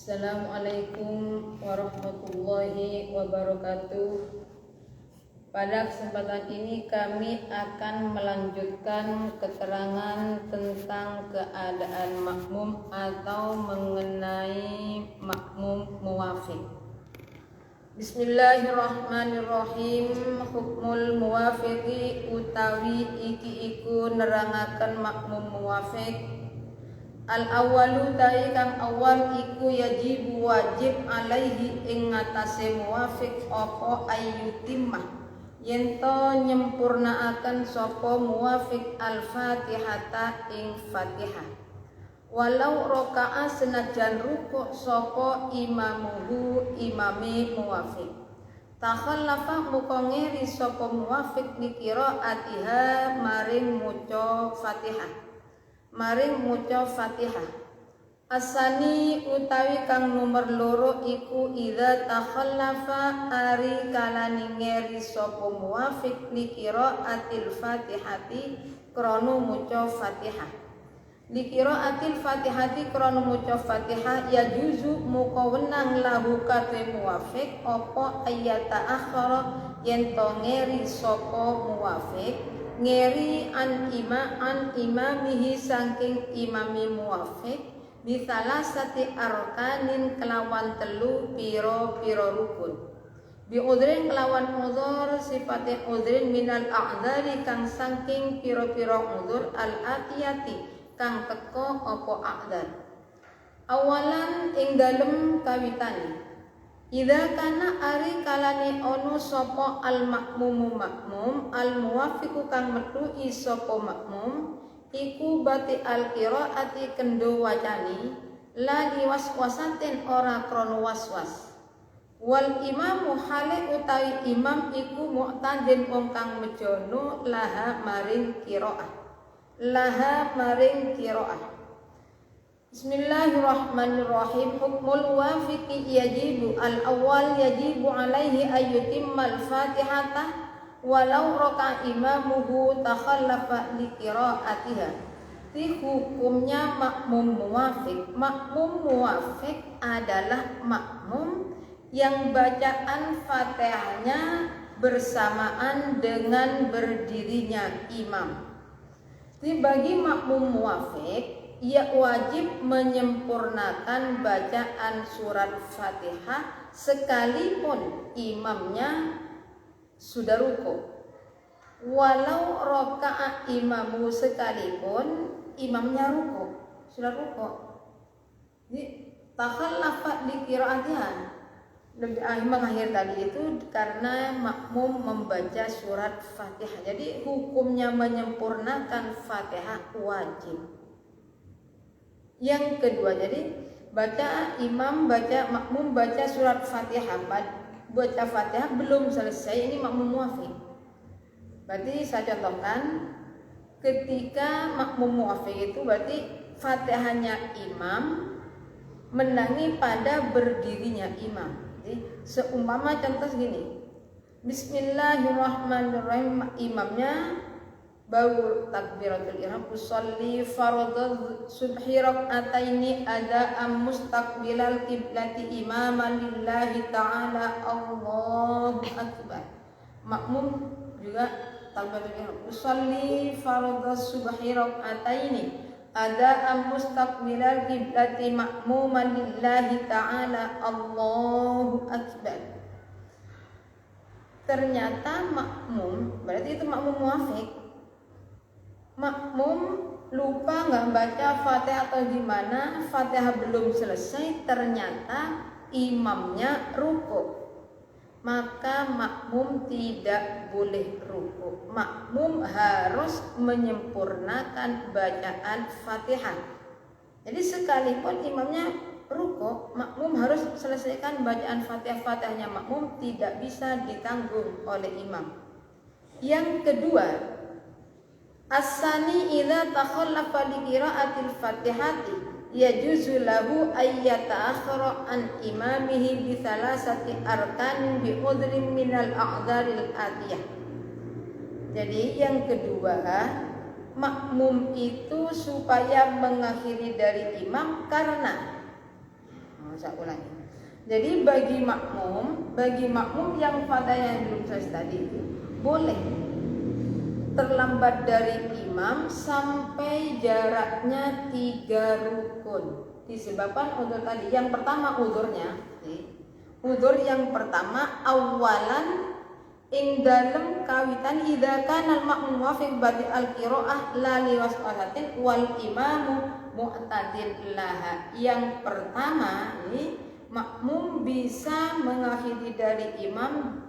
Assalamualaikum warahmatullahi wabarakatuh. Pada kesempatan ini kami akan melanjutkan keterangan tentang keadaan makmum atau mengenai makmum muwafiq. Bismillahirrahmanirrahim. Hukmul muwafiqi utawi iki iku nerangaken makmum muwafiq. Al-awwalu ta'i kang awal iku yajibu wajib alaihi ing ngatasé muwafiq apa ayyutimah yen to nyempurnaaken sapa muwafiq al-Fatihata ing Fatihah walau raka'a senajan rukuk sapa imamuhu imame muwafiq takhallafa muka ngeri sapa muwafiq dikiraatiha maring maca Fatihah. Asani utawi kang nomor loro iku idza takhallafa ari kalani ngeri sapa muwafiq liqiraatil Fatihati krana maca Fatihah. Liqiraatil Fatihati krana maca Fatihah ya juzu muka wenang lahu kadhe muwafiq apa ayata akhara yen to ngeri sapa muwafiq ngeri an imamihi saking imami muwafiq bisalasati arkanin kelawan telu piro rukun bi udrin kelawan udzur sifate udrin minal a'dzari kang saking piro udzur al atiyati kang teka apa a'dzar awalan ing dalem kawitane idza kana ari kalane ono sapa al makmumu makmum al muwafiqu kang metu sapa makmum iku bati al qiraati kendo wacani la diwaswasatin ora krana waswas wal imamu hale utawi imam iku mu'tadin wong kang mejono laha maring qiraah. Bismillahirrahmanirrahim. Hukmul wafiqi yajibu al-awwal yajibu alaihi ayyutimmal fatihata walau raka imamuhu takhallafa liqiraatiha. Di hukumnya makmum muwafiq. Makmum muwafiq adalah makmum yang bacaan Fatihahnya bersamaan dengan berdirinya imam. Jadi bagi makmum muwafiq ia wajib menyempurnakan bacaan surat Fatihah sekalipun imamnya sudah ruku. Walau raka'a imamu sekalipun imamnya sudah ruku. Jadi takhallafa di qiraatiha. Mengakhir tadi itu karena makmum membaca surat Fatihah. Jadi hukumnya menyempurnakan Fatihah wajib. Yang kedua, jadi makmum baca surat Fatihah, baca Fatihah belum selesai, ini makmum muwafiq. Berarti saya contohkan, ketika makmum muwafiq itu berarti Fatihahnya imam menangi pada berdirinya imam. Jadi seumpama contoh segini, Bismillahirrahmanirrahim, imamnya baru takbiratul ihram usolli fardhu subhi rak'ataini ada'am mustaqbilal qiblati imaman lillahi ta'ala Allahu akbar. Makmum juga takbiratul ihram usolli fardhu subhi rak'ataini ada'am mustaqbilal qiblati ma'muman lillahi ta'ala Allahu akbar. Ternyata makmum berarti itu makmum muwafiq. Makmum lupa nggak baca Fatihah atau gimana, Fatihah belum selesai, ternyata imamnya ruku, maka makmum tidak boleh ruku. Makmum harus menyempurnakan bacaan Fatihah. Jadi sekalipun imamnya ruku, makmum harus selesaikan bacaan Fatihahnya makmum, tidak bisa ditanggung oleh imam. Yang kedua, as-sani idza takhallafa li qiraatil Fatihati yajuzu lahu ayyata'akhkhara an imamihi bi thalathati arkanin bi udhrin minal a'dharil atiyah. Jadi yang kedua, makmum itu supaya mengakhiri dari imam karena Saya ulangi. Jadi bagi makmum yang fatihah yang belum selesai tadi itu boleh terlambat dari imam sampai jaraknya 3 rukun. Disebabkan udzur tadi. Yang pertama udzurnya, udzur yang pertama awalan ing dalem kawitan idza kana al makmum muwafiq badi al qiraah la li wasqatin wal imamu mu'tadil laha. Yang pertama ini makmum bisa mengakhiri dari imam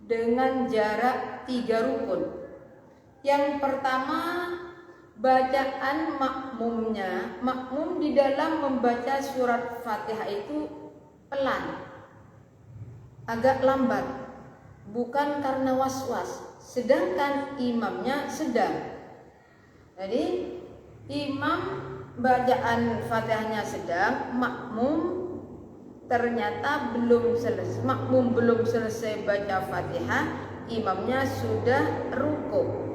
dengan jarak 3 rukun. Yang pertama bacaan makmumnya, makmum di dalam membaca surat Fatihah itu pelan, agak lambat, bukan karena was-was, sedangkan imamnya sedang. Jadi imam bacaan Fatihahnya sedang, makmum ternyata makmum belum selesai baca Fatihah, imamnya sudah rukuk.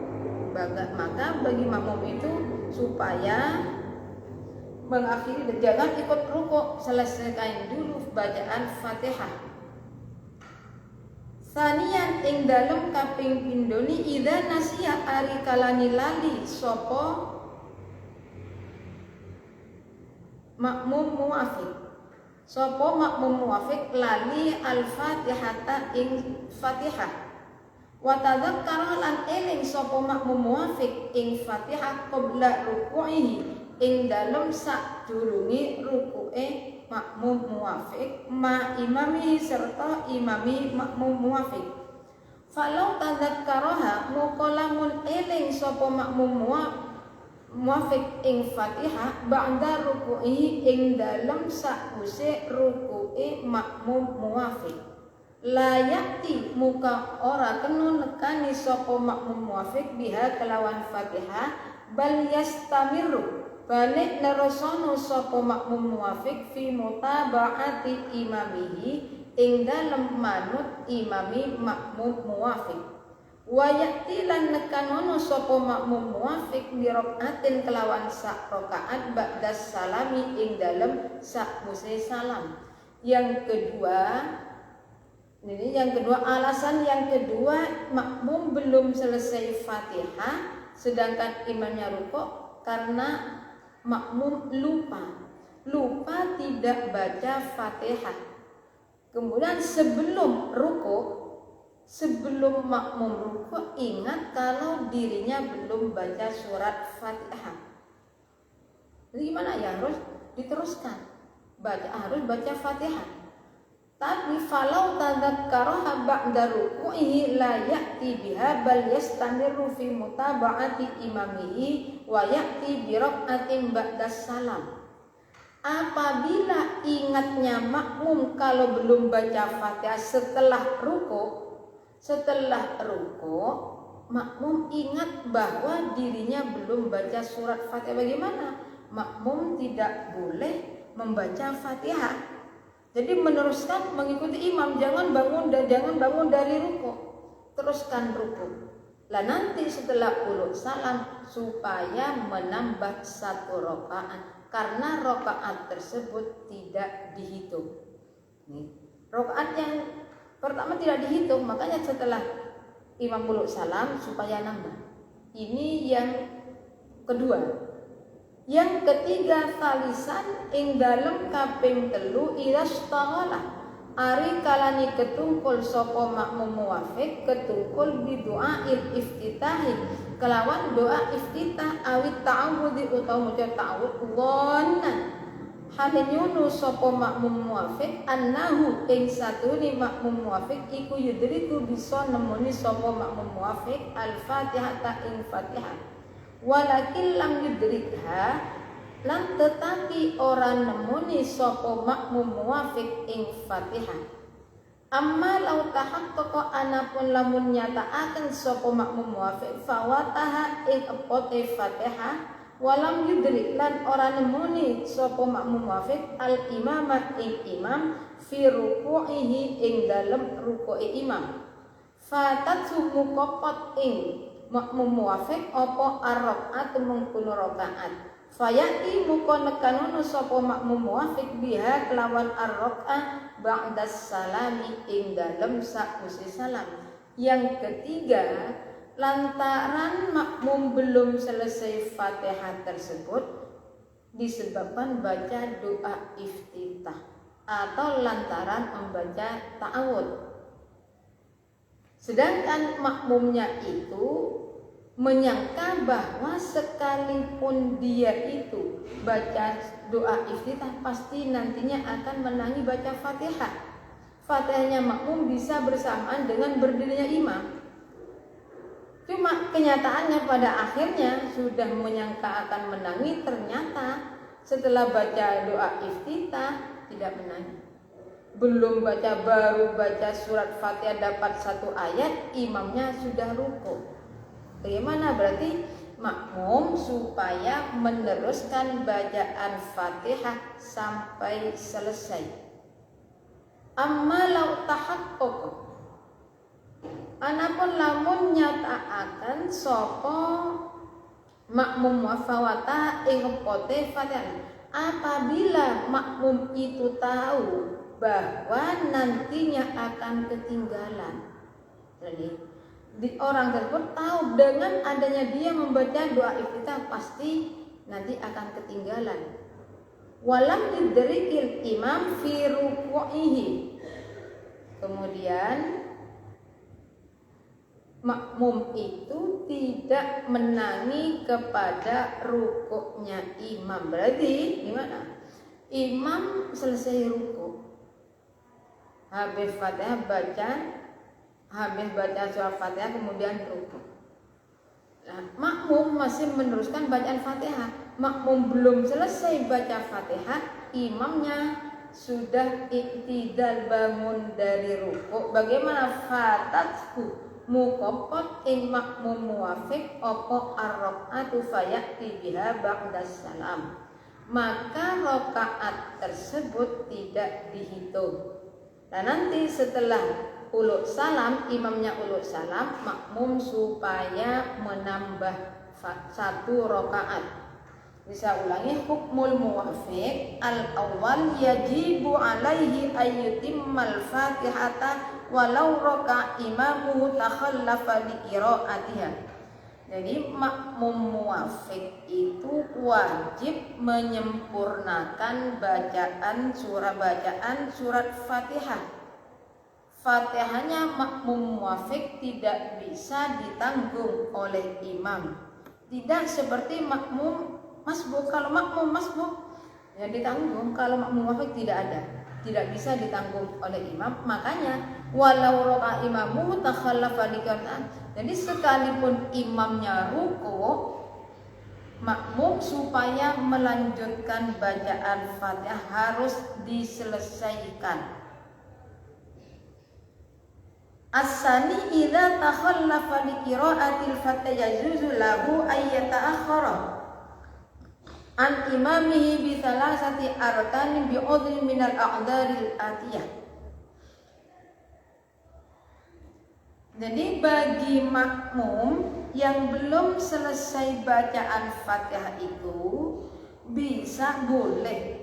Maka bagi makmum itu supaya mengakhiri dan jangan ikut rukuk, selesaikan dulu bacaan Fatihah. Sanian ing dalem kaping pindoni idza nasiya ari kalani lali sapa makmum muwafiq. Sapa makmum muwafiq lali al-Fatihata ing Fatihah. Wa tadzakkara lan eling sapa makmum muwafiq ing Fatihah qabla ruku'ihi ing dalem sadurunge ruku'e makmum muwafiq ma imami serta imami makmum muwafiq. Falau tadzakkaraha moko lamun eling sapa makmum muwafiq ing Fatihah ba'da ruku'ihi ing dalem sakwise ruku'e makmum muwafiq. Layakti muka ora kena nekani sapa makmum muwafiq biha kelawan Fatihah bal yastamiru balik nerosono sapa makmum muwafiq fi mutaba'ati imamihi ing dalem manut imami makmum muwafiq. Wa yakti lan nekanono sapa makmum muwafiq bi rakaatin kelawan sak rakaat ba'da salami ing dalem sakwise salam. Yang kedua, alasan yang kedua, makmum belum selesai Fatihah sedangkan imamnya rukuk karena makmum lupa tidak baca Fatihah. Kemudian sebelum makmum rukuk ingat kalau dirinya belum baca surat Fatihah. Jadi gimana ya, harus diteruskan. Harus baca Fatihah. Tapi falau tadzakkaraha ba'da ruku'ihi la ya'ti biha bal yastamiru fi mutaba'ati imamihi wa ya'ti bi rak'atin ba'da salam. Apabila ingatnya makmum kalau belum baca Fatihah setelah rukuk, makmum ingat bahwa dirinya belum baca surat Fatihah. Bagaimana? Makmum tidak boleh membaca Fatihah. Jadi meneruskan mengikuti imam, jangan bangun dari rukuk, teruskan rukuk. Lah nanti setelah ulul salam supaya menambah 1 rakaat karena rakaat tersebut tidak dihitung. Rakaat yang pertama tidak dihitung, makanya setelah imam ulul salam supaya nambah. Ini yang kedua. Yang ketiga, salisan ing dalem kaping 3 idastaghala ari kalani ketungkul sapa makmum muwafiq ketungkul bi doail iftitahi kelawan doa iftitah awit ta'awudzi utawa maca ta'awud dhanna hale nyunu sapa makmum muwafiq annahu ing satune makmum muwafiq iku yudriku bisa nemoni sapa makmum muwafiq al-Fatihah ta ing Fatihah. Walakin lam yudrikha lan tetapi orang nemuni sapa makmum muwafiq ing Fatihah. Amma lau tahaqqaqa anapun lamun nyataaken sapa makmum muwafiq fawataha ing epote Fatihah walam yudrik lan orang nemuni sapa makmum muwafiq al imamah ing imam fi ruku'ihi ing dalem ruku'i imam. Fatathu muqaqqat ing makmum muwafiq apa ar-rakaat mengkono rakaat Fayati mukon nekanunu sapa makmum muwafiq biha kelawan ar-rak'ah ba'da salami ing dalem sakwise salam. Yang ketiga, lantaran makmum belum selesai Fatihah tersebut disebabkan baca doa iftitah atau lantaran membaca ta'awud. Sedangkan makmumnya itu menyangka bahwa sekalipun dia itu baca doa iftitah pasti nantinya akan menangi baca Fatihah. Fatihahnya makmum bisa bersamaan dengan berdirinya imam. Cuma kenyataannya pada akhirnya sudah menyangka akan menangi, ternyata setelah baca doa iftitah tidak menangi. Belum baru baca surat Fatihah dapat satu ayat, imamnya sudah ruku. Bagaimana berarti makmum supaya meneruskan bacaan Fatihah sampai selesai. Amma lau tahaqqaq, anapun lamun nyataaken sapa makmum wafawata ing pote Fatihah, apabila makmum itu tahu bahwa nantinya akan ketinggalan. Jadi orang tersebut tahu dengan adanya dia membaca doa iftitah pasti nanti akan ketinggalan. Walam yudrikil imam fi ruku'ihi. Kemudian makmum itu tidak menangi kepada rukuknya imam. Berarti gimana? Imam selesai rukuk, habis Fatihah habis baca surat Fatihah kemudian rukuk. Nah, makmum masih meneruskan bacaan Fatihah. Makmum belum selesai baca Fatihah, imamnya sudah iktidal bangun dari rukuk. Bagaimana? Fatathu muqaffat ing makmum muwafiq opo ar-rak'atu fayati biha ba'da salam. Maka rakaat tersebut tidak dihitung. Dan nanti setelah uluk salam, imamnya uluk salam, makmum supaya menambah satu rakaat. Bisa ulangi, hukmul muwafiq al-awwal yajibu alaihi ayyutimmal fatihata walau raka imamu takhallafa li qiraatiha. Jadi makmum muwafiq itu wajib menyempurnakan bacaan surat Fatihah. Fatihahnya makmum muwafiq tidak bisa ditanggung oleh imam. Tidak seperti makmum masbuk. Kalau makmum masbuk ya ditanggung, kalau makmum muwafiq tidak bisa ditanggung oleh imam. Makanya walau roka imamu takhallafa liqira'at. Jadi sekalipun imamnya ruku, makmum supaya melanjutkan bacaan Fatihah harus diselesaikan. As-sani idza takhallafa li qira'atil Fatihah yajuzu lahu ay yata'akhkhara an imamihi bi thalathati arkanin bi udhrin min al-a'dharil atiyah. Jadi bagi makmum yang belum selesai bacaan Fatihah itu bisa boleh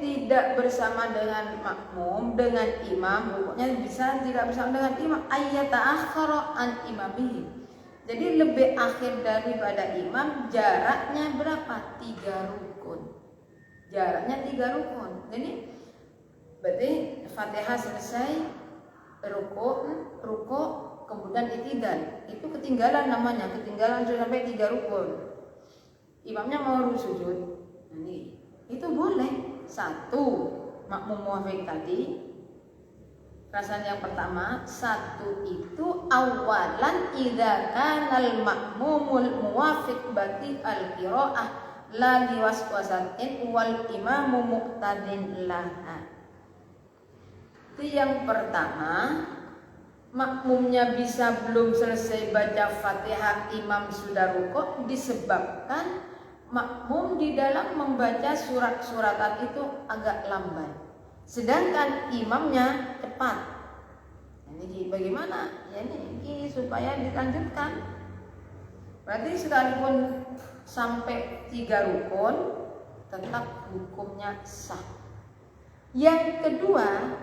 tidak bersama dengan makmum, dengan imam, pokoknya bisa tidak bersama dengan imam, ayyata akhara an imamihi. Jadi lebih akhir daripada imam, jaraknya berapa? 3 rukun. Jaraknya 3 rukun. Jadi berarti Fatihah selesai, rukuk, kemudian iktidal. Itu ketinggalan namanya, ketinggalan sudah sampai 3 rukun. Imamnya mau sujud. Ini itu boleh. 1 makmum muwafiq tadi, perasaan yang pertama, 1 itu awalan idza kanal makmumul muwafiq bati al-qiraah la liwaswasatin wal imamu muqtadin laha. Itu yang pertama, makmumnya bisa belum selesai baca Fatihah, imam sudah rukuk, disebabkan makmum di dalam membaca surat-suratan itu agak lambat, sedangkan imamnya cepat. Jadi bagaimana? Ya ini supaya dilanjutkan. Berarti sekalipun sampai 3 rukun tetap hukumnya sah. Yang kedua,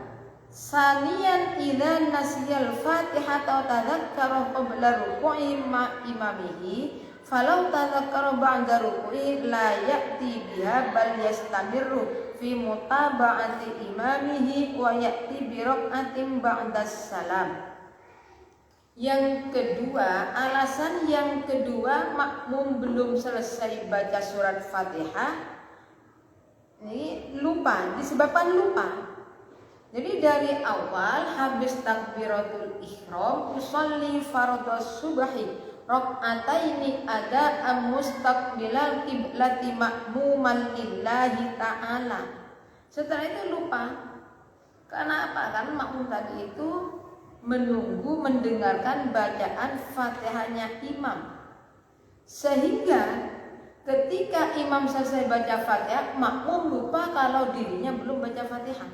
saniyan idza nasiyal Fatihah atau tadzakkara qabla ruku'i ma imamihi falau tadzakkara ba'da ruku'i la ya'ti biha bal yastamirru fi mutaba'ati imamihi wa ya'ti bi rak'atin ba'da salam. Yang kedua, alasan yang kedua, makmum belum selesai baca surat Fatihah, ini lupa, disebabkan lupa. Jadi dari awal habis takbiratul ihram usolli fardhos subhi rak'ataini ada mustaqbilal qiblati ma'muman lillahi ta'ala. Setelah itu lupa. Karena apa? Karena makmum tadi itu menunggu mendengarkan bacaan Fatihahnya imam. Sehingga ketika imam selesai baca Fatihah, makmum lupa kalau dirinya belum baca Fatihah.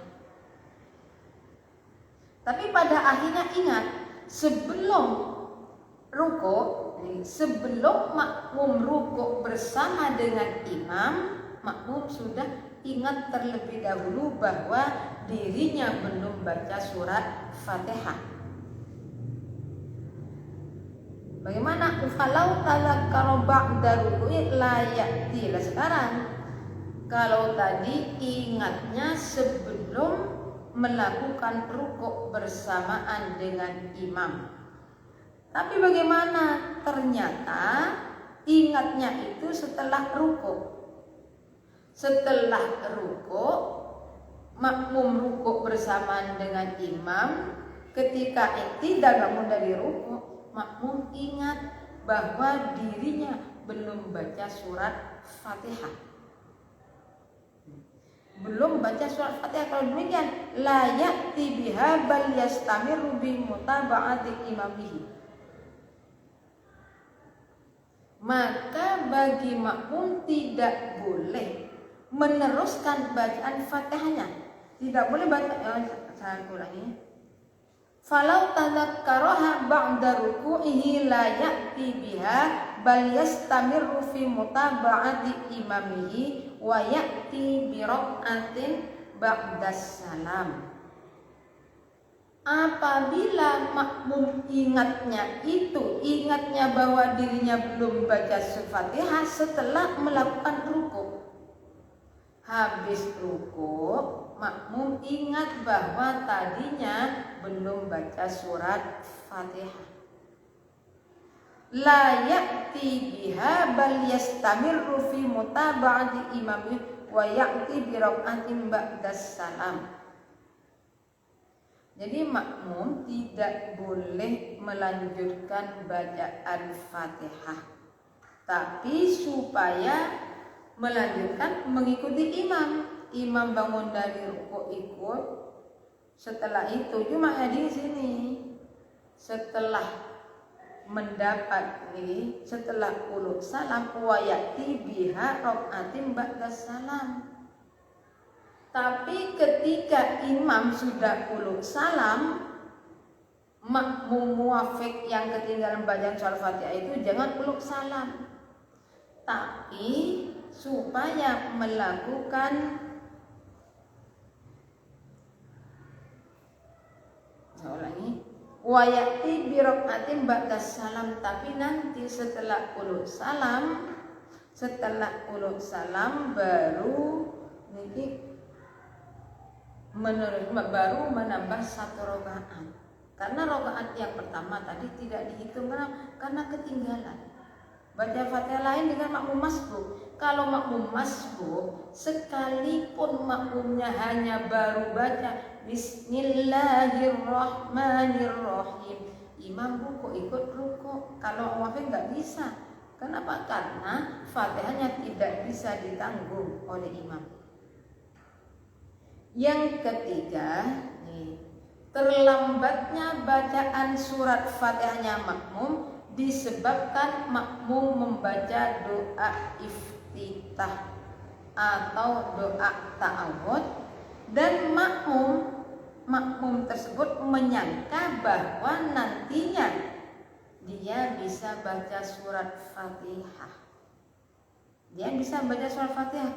Tapi pada akhirnya ingat, sebelum makmum rukuk bersama dengan imam, makmum sudah ingat terlebih dahulu bahwa dirinya belum baca surat Fatihah. Bagaimana? Kalau tadzakkara ba'da ruku'i la ya'ti. Sekarang kalau tadi ingatnya sebelum melakukan rukuk bersamaan dengan imam. Tapi bagaimana? Ternyata ingatnya itu setelah rukuk. Setelah rukuk, makmum rukuk bersamaan dengan imam. Ketika tidak bangun dari rukuk, makmum ingat bahwa dirinya belum baca surat Fatihah. Belum baca surat Fatihah. Kalau demikian, la ya'ti biha bal yastamiru bi mutaba'ati imamihi. Maka bagi makmum tidak boleh meneruskan bacaan Fatihahnya. Tidak boleh baca, saya ulangi. Falau tadzakkaraha ba'da ruku'ihi la ya'ti biha bal yastamirru fi mutaba'ati imamihi wa ya'ti bi rak'atin ba'da salam. Apabila makmum ingatnya bahwa dirinya belum baca Fatihah setelah melakukan rukuk. Habis rukuk, makmum ingat bahwa tadinya belum baca surat Fatihah. La ya'ti biha bal yastamirru fi mutaba'ati imami wa ya'ti bi rak'atin ba'da salam. Jadi makmum tidak boleh melanjutkan bacaan Fatihah, tapi supaya melanjutkan mengikuti imam. Imam bangun dari rukuk ikut. Setelah itu cuma di sini. Setelah mendapat ini, setelah quluk salam wa ya'ti biha rak'atin ba'da salam. Tapi ketika imam sudah quluk salam, makmum muwafiq yang ketinggalan bacaan surat Fatihah itu jangan quluk salam. Tapi supaya melakukan wa ya'ti bi rak'atin ba'da salam, tapi nanti setelah quluk salam baru menambah 1 rakaat. Karena rakaat yang pertama tadi tidak dihitung karena ketinggalan. Baca Fatihah lain dengan makmum masbuk. Kalau makmum masbuk, sekalipun makmumnya hanya baru baca Bismillahirrahmanirrahim, imam ruku ikut ruku. Kalau muwafiq nggak bisa. Kenapa? Karena Fatihahnya tidak bisa ditanggung oleh imam. Yang ketiga, terlambatnya bacaan surat Fatihahnya makmum disebabkan makmum membaca doa iftitah atau doa ta'awud dan makmum tersebut menyangka bahwa nantinya dia bisa baca surat Fatihah. Dia bisa baca surat Fatihah.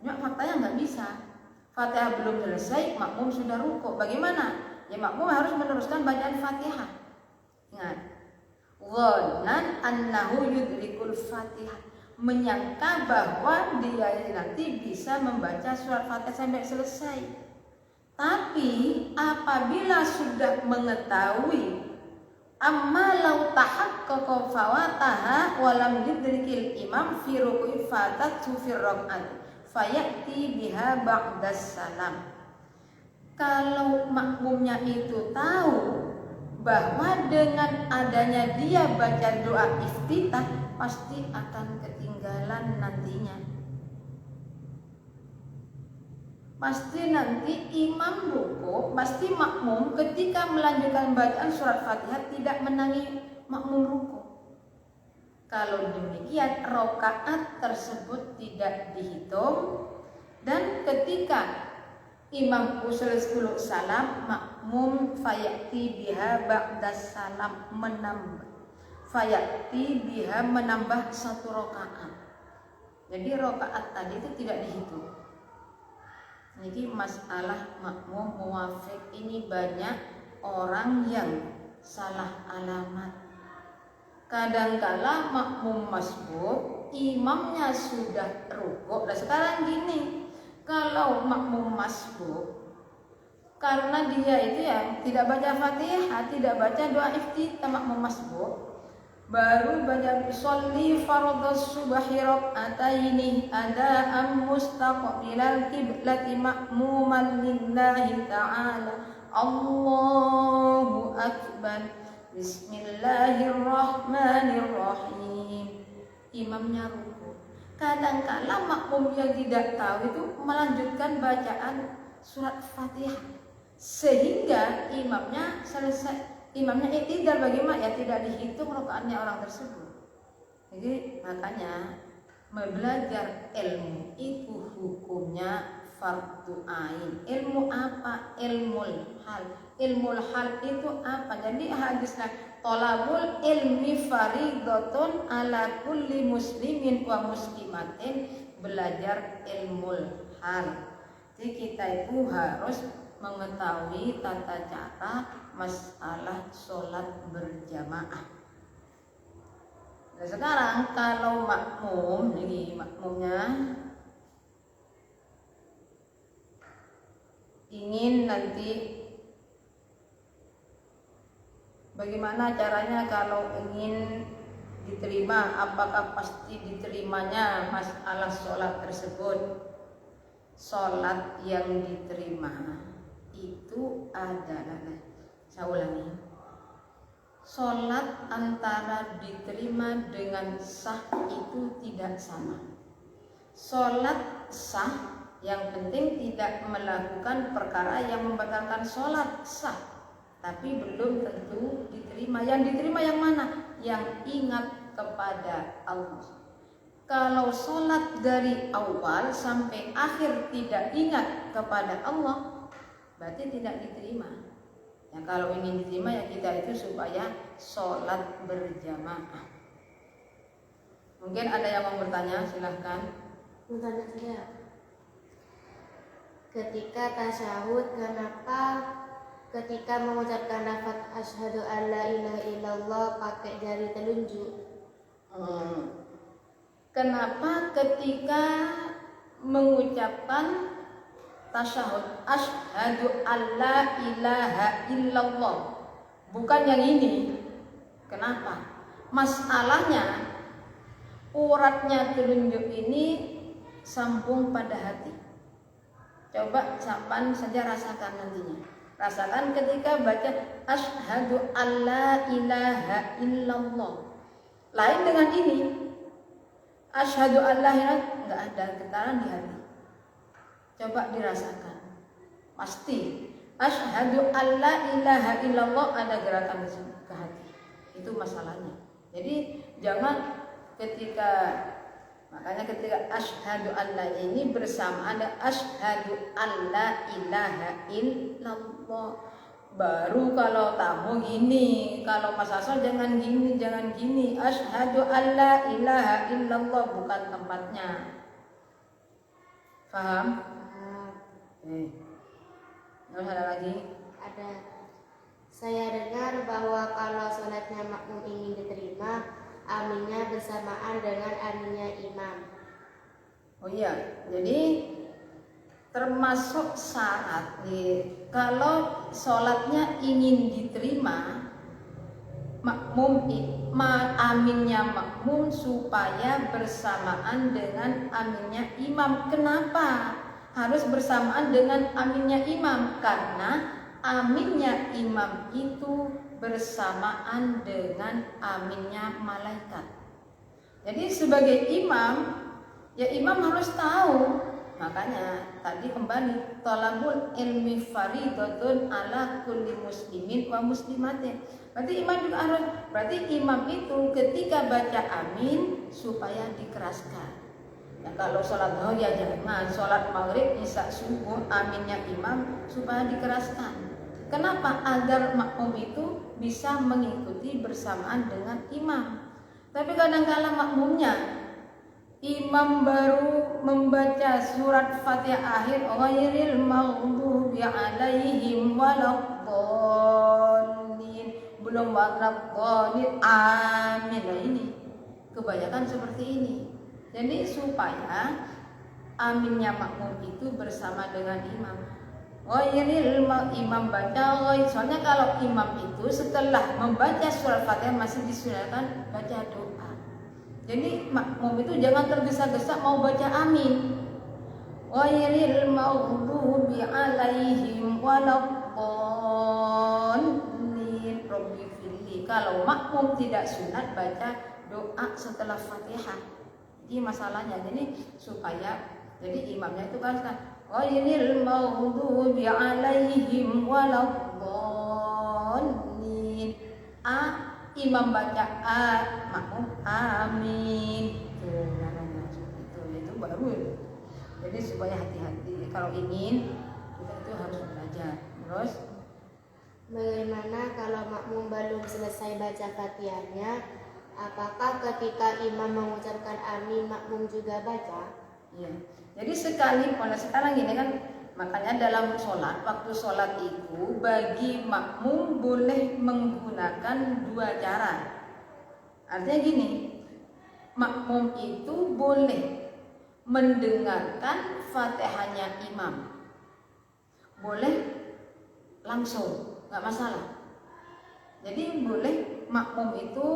Cuma faktanya nggak bisa. Fatihah belum selesai, makmum sudah rukuk. Bagaimana? Ya makmum harus meneruskan bacaan Fatihah. Ingat. Dhannan annahu yudrikul Fatihah. Menyangka bahwa dia nanti bisa membaca surat Fatihah sampai selesai. Tapi apabila sudah mengetahui amma law tahaqqaqa fawataha wa lam yudrikil imam fi ruku'i fatat fi raq'at fayati biha ba'das salam. Kalau makmumnya itu tahu bahwa dengan adanya dia baca doa iftitah pasti akan ketinggalan nantinya. Pasti nanti imam rukuk, pasti makmum ketika melanjutkan bacaan surat Fatihah tidak menangi makmum rukuk. Kalau demikian rakaat tersebut tidak dihitung, dan ketika imam usul 10 salam, makmum fayati biha ba'das salam menambah. Fayati biha menambah 1 rakaat. Jadi rakaat tadi itu tidak dihitung. Jadi masalah makmum muwafiq ini banyak orang yang salah alamat. Kadangkala makmum masbuk, imamnya sudah rukuk. Dan sekarang gini, kalau makmum masbuk, karena dia itu ya tidak baca Fatihah, tidak baca doa iftitah makmum masbuk, baru baca sholli fardhus subhi rak'ataini ada'an mustaqbilal qiblati ma'muman lillahi ta'ala Allahu akbar bismillahirrahmanirrahim. Imamnya ruku. Kadang-kala makmum yang tidak tahu itu melanjutkan bacaan surat Fatihah sehingga imamnya selesai. Imamnya i'tidal, bagaimana? Ya tidak dihitung rakaatnya orang tersebut. Jadi makanya belajar ilmu itu hukumnya fardu ain. Ilmu apa? Ilmul hal. Ilmul hal itu apa? Jadi hadisnya thalabul ilmi faridatun ala kulli muslimin wa muslimatin. Belajar ilmul hal. Jadi kita itu harus mengetahui tata cara masalah sholat berjamaah. Nah sekarang kalau makmum, ini makmumnya ingin nanti bagaimana caranya kalau ingin diterima, apakah pasti diterimanya masalah sholat tersebut? Sholat yang diterima itu adalah, saya ulangi, sholat antara diterima dengan sah itu tidak sama. Sholat sah, yang penting tidak melakukan perkara yang membatalkan sholat sah, tapi belum tentu diterima. Yang diterima yang mana? Yang ingat kepada Allah. Kalau sholat dari awal sampai akhir tidak ingat kepada Allah, berarti tidak diterima. Ya kalau ingin diterima ya kita itu supaya sholat berjamaah. Mungkin ada yang mau bertanya, silahkan. Bertanya saya. Ketika tasyahud, kenapa ketika mengucapkan lafaz asyhadu alla ilaha illallah pakai jari telunjuk? Kenapa ketika mengucapkan tasyahud asyhadu alla ilaha illallah bukan yang ini? Kenapa? Masalahnya uratnya telunjuk ini sambung pada hati. Coba sampan saja rasakan nantinya. Rasakan ketika baca asyhadu alla ilaha illallah. Lain dengan ini. Asyhadu alla ilaha, enggak ada getaran di hati. Coba dirasakan. Pasti asyhadu alla ilaha illallah ada gerakan ke hati. Itu masalahnya. Jadi jangan makanya ketika asyhadu alla ini bersamaan ada asyhadu alla ilaha illallah. Baru kalau tamu gini, kalau Mas Asal jangan gini, jangan gini. Asyhadu alla ilaha illallah, bukan tempatnya. Paham? Nggak ada lagi. Ada. Saya dengar bahwa kalau sholatnya makmum ingin diterima, aminnya bersamaan dengan aminnya imam. Oh iya, jadi termasuk syarat nih, kalau sholatnya ingin diterima, aminnya makmum supaya bersamaan dengan aminnya imam. Kenapa harus bersamaan dengan aminnya imam? Karena aminnya imam itu bersamaan dengan aminnya malaikat. Jadi sebagai imam, ya imam harus tahu. Makanya tadi kembali, thalabul ilmi fardhatun ala kulli muslimin wa muslimatin. Berarti imam juga harus, berarti imam itu ketika baca amin supaya dikeraskan. Ya kalau sholat zuhur ya jangan, sholat maghrib, isya, subuh aminnya imam supaya dikeraskan. Kenapa? Agar makmum itu bisa mengikuti bersamaan dengan imam. Tapi kadang-kala makmumnya, imam baru membaca surat Fatihah akhir, ghairil maghdubi alaihim waladdallin, belum waladdallin, amin. Nah ini kebanyakan seperti ini. Jadi supaya aminnya makmum itu bersama dengan imam. Imam baca ghair, soalnya kalau imam itu setelah membaca surat Fatihah masih disunahkan baca doa. Jadi makmum itu jangan tergesa-gesa mau baca amin. Ghairil maghdubi alaihim waladdallin rabbi firli. Kalau makmum tidak sunat baca doa setelah Fatihah. Ini masalahnya. Jadi supaya imamnya itu kan ghairil maghdubi alaihim waladdallin. Imam baca makmum amin. Itu baru. Jadi supaya hati-hati kalau ingin kita itu harus belajar. Terus bagaimana kalau makmum belum selesai baca Fatihahnya? Apakah ketika imam mengucapkan amin makmum juga baca? Iya. Jadi sekarang gini kan, makanya dalam sholat, waktu sholat itu bagi makmum boleh menggunakan dua cara. Artinya gini, makmum itu boleh mendengarkan Fatihahnya imam, boleh langsung, nggak masalah. Jadi boleh makmum itu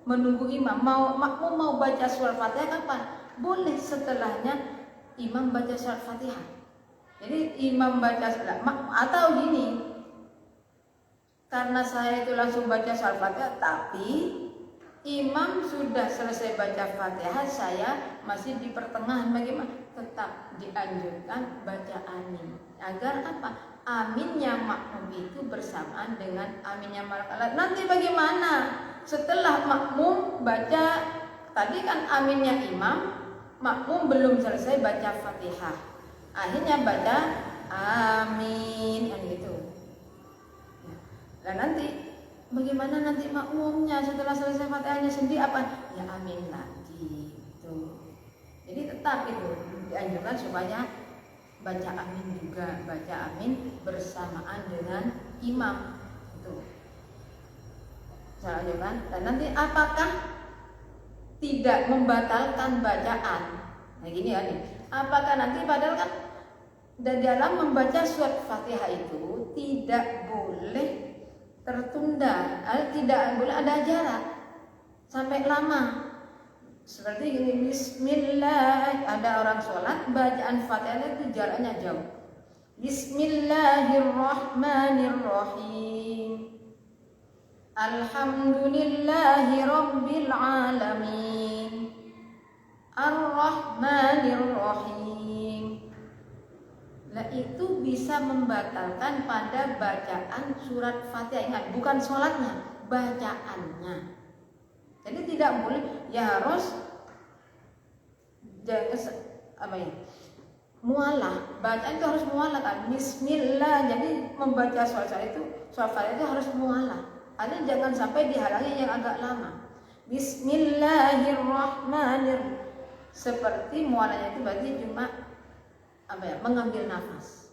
menunggu imam. Makmum mau baca surat Fatihah kapan? Boleh setelahnya imam baca surat Fatihah. Jadi imam baca atau gini, karena saya itu langsung baca surat Fatihah, tapi imam sudah selesai baca Fatihah, saya masih di pertengahan, bagaimana? Tetap dianjurkan baca amin. Agar apa? Aminnya makmum itu bersamaan dengan aminnya malaikat. Nanti bagaimana? Setelah makmum baca, tadi kan aminnya imam, makmum belum selesai baca Fatihah, akhirnya baca amin kan gitu. Nah nanti bagaimana nanti makmumnya setelah selesai Fatihahnya sendiri apa? Ya amin lagi gitu. Jadi tetap itu dianjurkan supaya baca amin juga, baca amin bersamaan dengan imam itu. Saya anjurkan. Dan nanti apakah tidak membatalkan bacaan? Nah gini ya nih. Apakah nanti padahal kan dalam membaca surat Fatihah itu tidak boleh tertunda, tidak boleh ada jarak sampai lama. Seperti ini, Bismillah, ada orang sholat bacaan Fatihah itu jaraknya jauh. Bismillahirrahmanirrahim. Alhamdulillahi rabbil alamin. Ar-Rahmanir-Rahim. Nah itu bisa membatalkan pada bacaan surat Fatihah. Ingat, bukan sholatnya, bacaannya. Jadi tidak boleh, ya harus mualah. Bacaan itu harus mualah kan. Bismillah. Jadi membaca surat Fatihah itu harus mualah. Artinya jangan sampai dihalangi yang agak lama. Bismillahirrahmanirrahim. Seperti mualahnya itu berarti cuma mengambil nafas.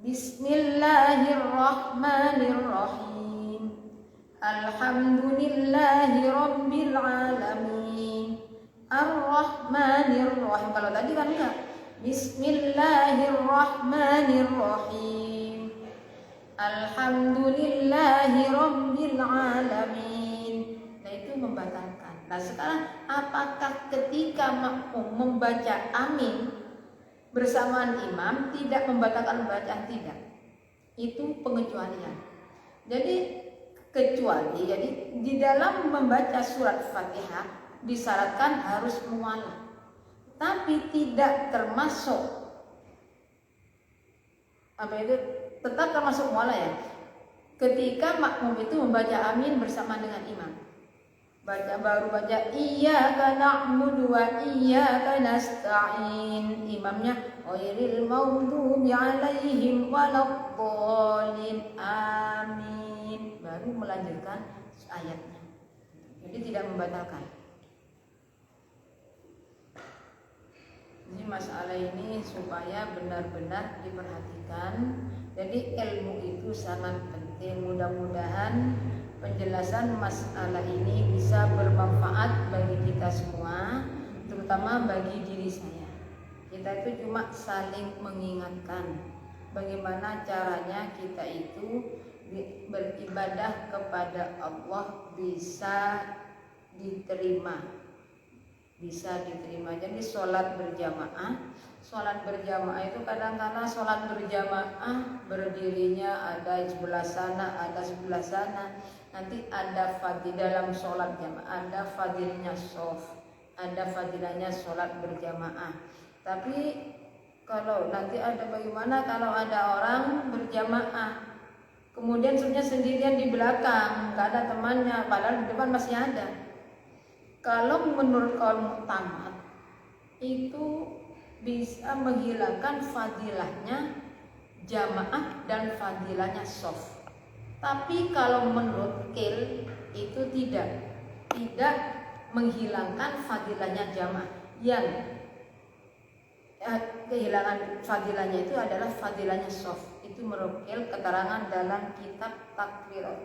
Bismillahirrahmanirrahim. Alhamdulillahi rabbil alamin. Ar-Rahmanir-Rahim. Kalau tadi kan enggak. Bismillahirrahmanirrahim. Alhamdulillahi rabbil alamin. Nah itu membatalkan. Nah sekarang apakah ketika makmum membaca amin bersamaan imam tidak membatalkan bacaan? Tidak. Itu pengecualian. Jadi di dalam membaca surat Fatihah disyaratkan harus mualah, tapi tidak termasuk tetap termasuk mualah ya. Ketika makmum itu membaca amin bersama dengan imam, baru baca iyyaka na'budu wa iyyaka nasta'in, imamnya ghairil maghdubi 'alaihim waladdallin, amin, baru melanjutkan ayatnya. Jadi tidak membatalkan. Jadi masalah ini supaya benar-benar diperhatikan. Jadi ilmu itu sangat penting. Mudah-mudahan penjelasan masalah ini bisa bermanfaat bagi kita semua, terutama bagi diri saya. Kita itu cuma saling mengingatkan bagaimana caranya kita itu beribadah kepada Allah bisa diterima. Jadi sholat berjamaah itu kadang-kadang sholat berjamaah berdirinya ada sebelah sana, ada sebelah sana. Nanti ada dalam sholat jamaah ada fadilnya sof, ada fadilahnya sholat berjamaah. Tapi kalau nanti ada bagaimana kalau ada orang berjamaah kemudian sendirian di belakang, nggak ada temannya, padahal di depan masih ada. Kalau menurut kaul muktamad itu bisa menghilangkan fadilahnya jamaah dan fadilahnya sof. Tapi kalau menurut qil itu tidak menghilangkan fadilahnya jamaah. Yang kehilangan fadilahnya itu adalah fadilahnya sof. Itu menurut qil, keterangan dalam kitab Takrirot.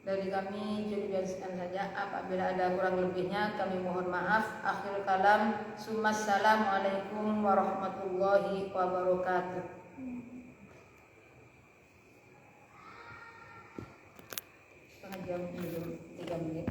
Dari kami cukup sekian saja. Apabila ada kurang lebihnya kami mohon maaf. Akhir kalam. Assalamualaikum warahmatullahi wabarakatuh. Setengah jam belum 3 menit.